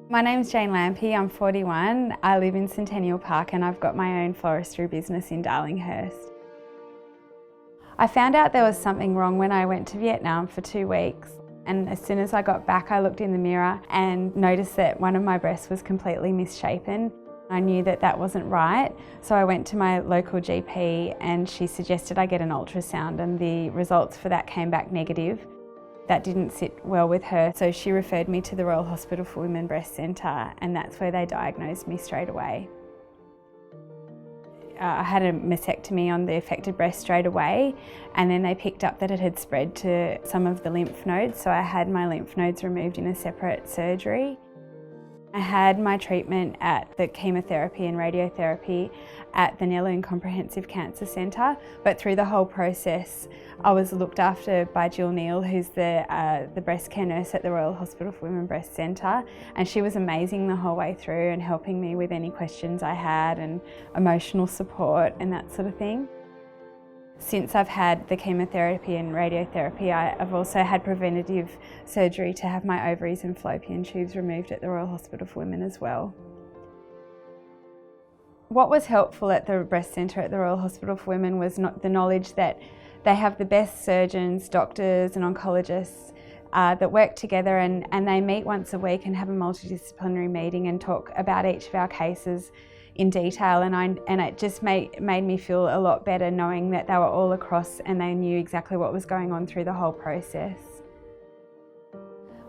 My name's Jane Lampe, I'm 41. I live in Centennial Park and I've got my own floristry business in Darlinghurst. I found out there was something wrong when I went to Vietnam for 2 weeks, and as soon as I got back I looked in the mirror and noticed that one of my breasts was completely misshapen. I knew that that wasn't right, so I went to my local GP and she suggested I get an ultrasound, and the results for that came back negative. That didn't sit well with her, so she referred me to the Royal Hospital for Women Breast Centre, and that's where they diagnosed me straight away. I had a mastectomy on the affected breast straight away, and then they picked up that it had spread to some of the lymph nodes, so I had my lymph nodes removed in a separate surgery. I had my treatment at the chemotherapy and radiotherapy at the Gill Neil Comprehensive Cancer Centre, but through the whole process I was looked after by Gill Neil, who's the breast care nurse at the Royal Hospital for Women Breast Centre, and she was amazing the whole way through and helping me with any questions I had and emotional support and that sort of thing. Since I've had the chemotherapy and radiotherapy, I've also had preventative surgery to have my ovaries and fallopian tubes removed at the Royal Hospital for Women as well. What was helpful at the breast centre at the Royal Hospital for Women was the knowledge that they have the best surgeons, doctors and oncologists that work together, and they meet once a week and have a multidisciplinary meeting and talk about each of our cases in detail, and it just made me feel a lot better knowing that they were all across and they knew exactly what was going on through the whole process.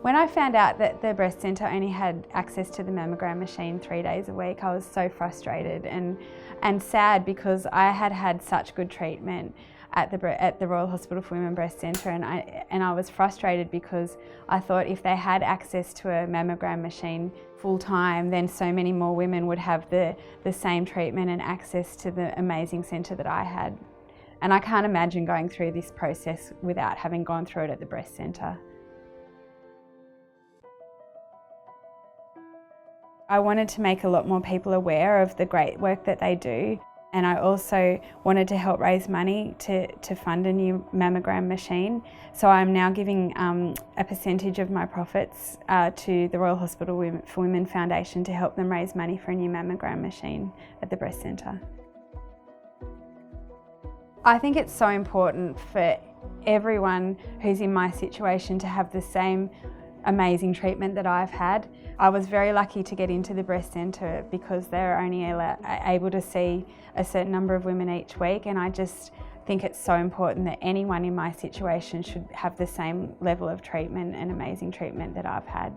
When I found out that the breast centre only had access to the mammogram machine 3 days a week, I was so frustrated and sad, because I had had such good treatment at the Royal Hospital for Women Breast Centre, and I was frustrated because I thought if they had access to a mammogram machine full time, then so many more women would have the same treatment and access to the amazing centre that I had. And I can't imagine going through this process without having gone through it at the breast centre. I wanted to make a lot more people aware of the great work that they do. And I also wanted to help raise money to fund a new mammogram machine. So I'm now giving a percentage of my profits to the Royal Hospital for Women Foundation to help them raise money for a new mammogram machine at the breast centre. I think it's so important for everyone who's in my situation to have the same amazing treatment that I've had. I was very lucky to get into the breast centre because they're only able to see a certain number of women each week, and I just think it's so important that anyone in my situation should have the same level of treatment and amazing treatment that I've had.